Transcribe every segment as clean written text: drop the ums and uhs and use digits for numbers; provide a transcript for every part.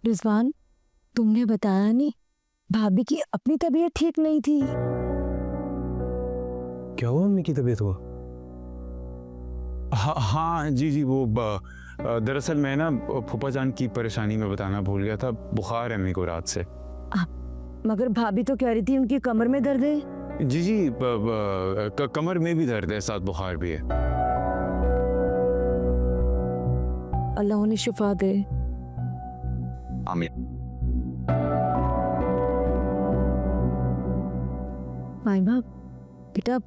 रिजवान, तुमने बताया नहीं, भाभी की अपनी तबीयत ठीक नहीं थी। क्या हुआ? अम्मी की तबीयत हुआ? हाँ जी जी, वो दरअसल मैं ना फूफा जान की परेशानी में बताना भूल गया था। बुखार है अम्मी को रात से। मगर भाभी तो कह रही थी उनकी कमर में दर्द है। जी जी, कमर में भी दर्द है, साथ बुखार भी है। अल्लाह उन्हें शिफा दे। आमीन। माइमा, बेटा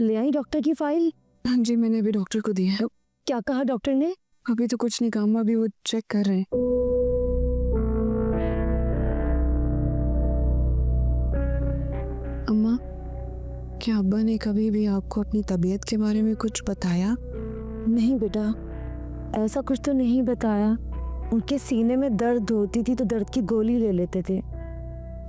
ले आई डॉक्टर की फाइल? हाँ जी, मैंने अभी डॉक्टर को दी है। क्या कहा डॉक्टर ने? अभी तो कुछ नहीं कहा, अभी वो चेक कर रहे हैं। अम्मा, क्या अब्बा ने कभी भी आपको अपनी तबीयत के बारे में कुछ बताया? नहीं बेटा, ऐसा कुछ तो नहीं बताया। उनके सीने में दर्द होती थी तो दर्द की गोली ले लेते थे।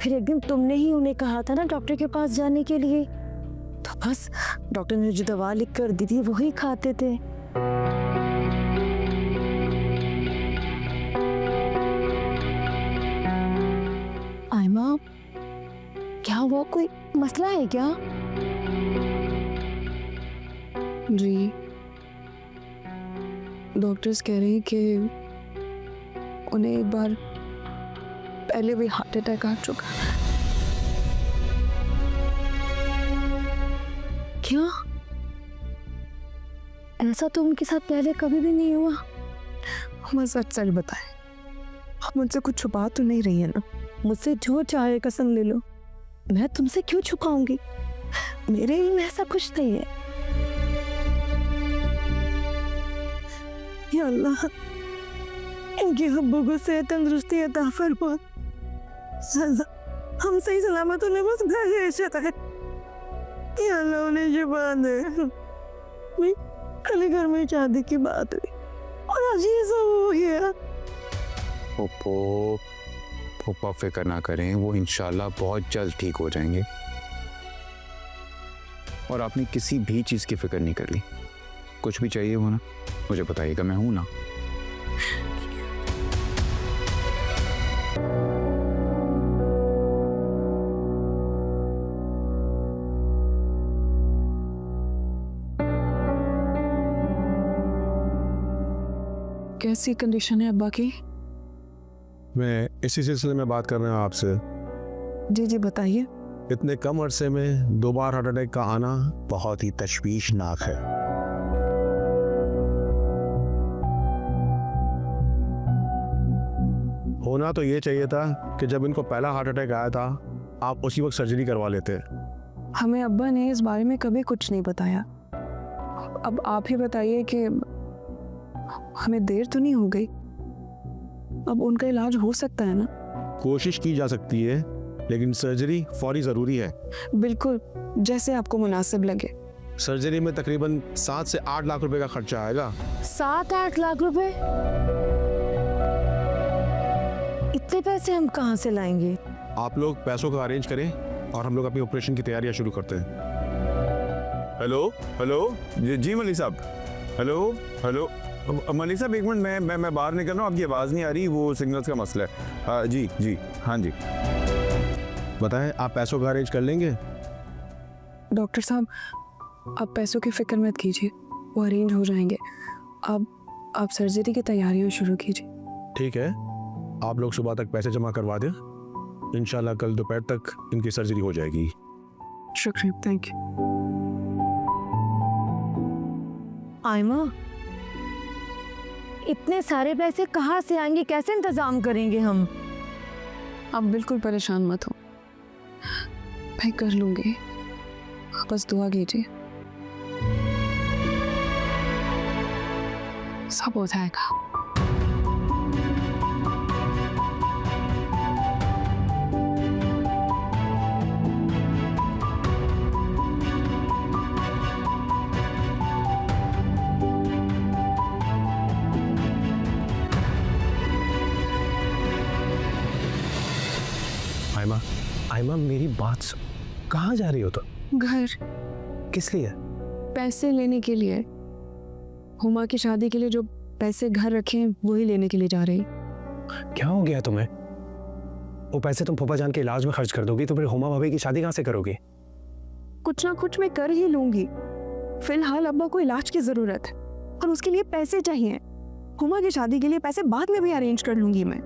फिर एक दिन तुमने ही उन्हें कहा था ना डॉक्टर के पास जाने के लिए, तो बस डॉक्टर ने जो दवा लिख कर दी थी वही खाते थे। आयमा, क्या हुआ? कोई मसला है क्या? जी, डॉक्टर्स कह रहे हैं कि उन्हें एक बार पहले भी हार्ट अटैक आ चुका है। क्या? ऐसा तो उनके साथ पहले कभी भी नहीं हुआ। हम सच सच बताएं, आप मुझसे कुछ छुपा तो नहीं रही है ना? मुझसे जो चाहे कसम ले लो, मैं तुमसे क्यों छुपाऊंगी? मेरे इल्म में ऐसा कुछ नहीं है। या अल्लाह, इनके हब्बों को सेहत तंदुरुस्ती अता फरमा। हम सही सलामत उन्हें बस घर भेजा है। या अल्लाह उन्हें शिफा दे। कल घर में शादी की बात हुई और आज ये सब हो गया। फूफा फिक्र ना करें, वो इंशाल्लाह बहुत जल्द ठीक हो जाएंगे। और आपने किसी भी चीज़ की फिक्र नहीं कर ली। कुछ भी चाहिए हो ना, मुझे बताइएगा, मैं हूं ना। कैसी कंडीशन है अब्बा की? मैं इसी सिलसिले में बात कर रहा हूँ आपसे। जी जी बताइए। इतने कम अरसे में 2 बार हार्ट अटैक का आना बहुत ही तशवीशनाक है। होना तो ये चाहिए था कि जब इनको पहला हार्ट अटैक आया था आप उसी वक्त सर्जरी करवा लेते। हमें अब्बा ने इस बारे में कभी कुछ नहीं बताया। अब आप ही बताइए कि हमें देर तो नहीं हो गई? अब उनका इलाज हो सकता है ना? कोशिश की जा सकती है, लेकिन सर्जरी फौरी ज़रूरी है। बिल्कुल, जैसे आपको मुनासिब लगे। सर्जरी में तकरीबन 7 से 8 लाख रुपए का खर्चा आएगा। 7-8 लाख रुपए? इतने पैसे हम कहाँ से लाएंगे? आप लोग पैसों का अरेंज करें और हम लोग अपनी ऑपरेशन की तैयारियां शुरू करते हैं। हेलो हेलो, जी मलिक साहब। हेलो हेलो, मलिक साहब एक मिनट, मैं बाहर निकल रहा हूँ, आपकी आवाज़ नहीं आ रही, वो सिग्नल्स का मसला है। जी जी, हाँ जी। बताएं, आप पैसों का अरेंज कर लेंगे? डॉक्टर साहब, आप पैसों की फिक्र मत कीजिए, वो अरेंज हो जाएंगे। आप सर्जरी की तैयारियां शुरू कीजिए। ठीक है, आप लोग सुबह तक पैसे जमा करवा दें। इंशाल्लाह कल दोपहर तक इनकी सर्जरी हो जाएगी। शुक्रिया, थैंक यू। आयमा, इतने सारे पैसे कहाँ से आएंगे? कैसे इंतजाम करेंगे हम? आप बिल्कुल परेशान मत हो, मैं कर लूंगी, आप बस दुआ कीजिए, सब हो जाएगा। आयमा, मेरी बात सुन। कहाँ जा रही हो तुम? घर। किस लिए? पैसे लेने के लिए। हुमा की शादी के लिए जो पैसे घर रखे हैं वही लेने के लिए जा रही। क्या हो गया तुम्हें? वो पैसे तुम फूफा जान के इलाज में खर्च कर दोगी तो फिर हुमा भाभी की शादी कहाँ से करोगी? कुछ ना कुछ मैं कर ही लूंगी। फिलहाल अब्बा को इलाज की जरूरत है और उसके लिए पैसे चाहिए। हुमा की शादी के लिए पैसे बाद में भी अरेंज कर लूंगी मैं।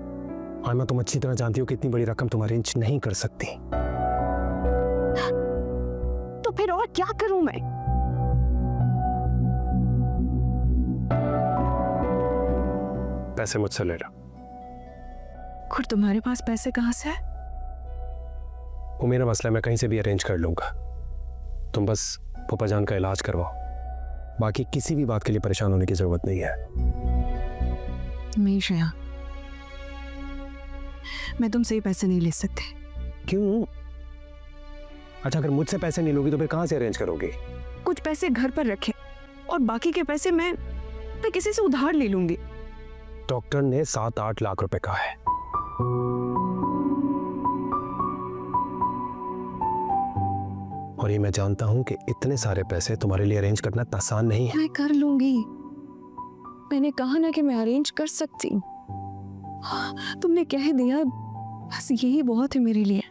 आयमा, तुम अच्छी तरह जानती हो कि इतनी बड़ी रकम तुम अरेंज नहीं कर सकती। तो फिर और क्या करूं मैं? पैसे मुझसे ले लो। और तुम्हारे पास पैसे कहाँ से है? वो मेरा मसला है, मैं कहीं से भी अरेंज कर लूंगा। तुम बस फूफा जान का इलाज करवाओ, बाकी किसी भी बात के लिए परेशान होने की जरूरत नहीं है। नहीं श्रेया, मैं तुमसे ये पैसे नहीं ले सकती। क्यों? अच्छा, अगर मुझसे पैसे नहीं लोगी तो फिर कहाँ से अरेंज करोगी? कुछ पैसे घर पर रखे और बाकी के पैसे मैं किसी से उधार ले लूंगी। डॉक्टर ने 7-8 लाख रुपए कहा है। और ये मैं जानता हूं कि इतने सारे पैसे तुम्हारे लिए अरेंज करना इतना आसान नहीं है। मैं कर लूंगी। मैंने कहा ना कि मैं अरेंज कर सकती हूँ। तुमने कह दिया, बस यही बहुत है मेरे लिए।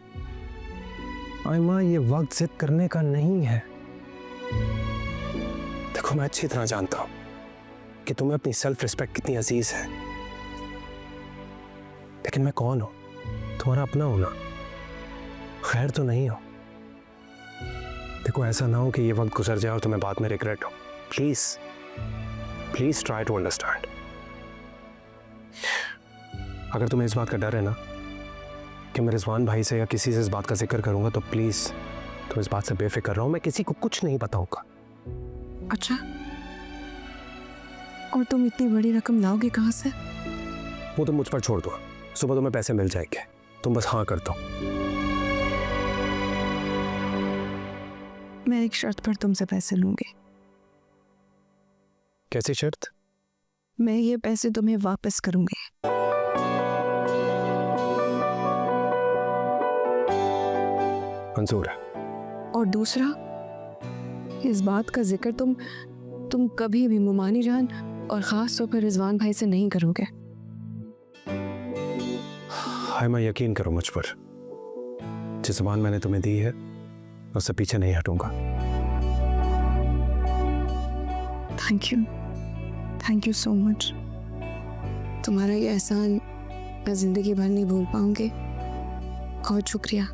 आयमा, ये वक्त जिद करने का नहीं है। देखो, मैं अच्छी तरह जानता हूं कि तुम्हें अपनी सेल्फ रिस्पेक्ट कितनी अजीज है, लेकिन मैं कौन हूं? तुम्हारा अपना होना खैर तो नहीं हो। देखो, ऐसा ना हो कि ये वक्त गुजर जाए और तुम्हें बाद में रिग्रेट हो। Please please try to understand. अगर तुम्हें इस बात का डर है ना कि मैं रिजवान भाई से या किसी से इस बात का जिक्र करूंगा, तो प्लीज तुम इस बात से बेफिक्र रहो। मैं किसी को कुछ नहीं बताऊंगा। अच्छा, और तुम इतनी बड़ी रकम लाओगे कहाँ से? वो तुम मुझ पर छोड़ दो, सुबह तुम्हें पैसे मिल जाएंगे। तुम बस हाँ कर दो। मैं एक शर्त पर तुमसे पैसे लूंगी। कैसी शर्त? मैं ये पैसे तुम्हें वापस करूंगी। मंजूर है। और दूसरा, इस बात का जिक्र तुम कभी भी मुमानी जान और खास तौर पर रिजवान भाई से नहीं करोगे। हाय, मैं यकीन करो मुझ पर, जिस ज़बान मैंने तुम्हें दी है उससे पीछे नहीं हटूंगा। Thank you so much. तुम्हारा ये एहसान मैं जिंदगी भर नहीं भूल पाऊंगी। बहुत शुक्रिया।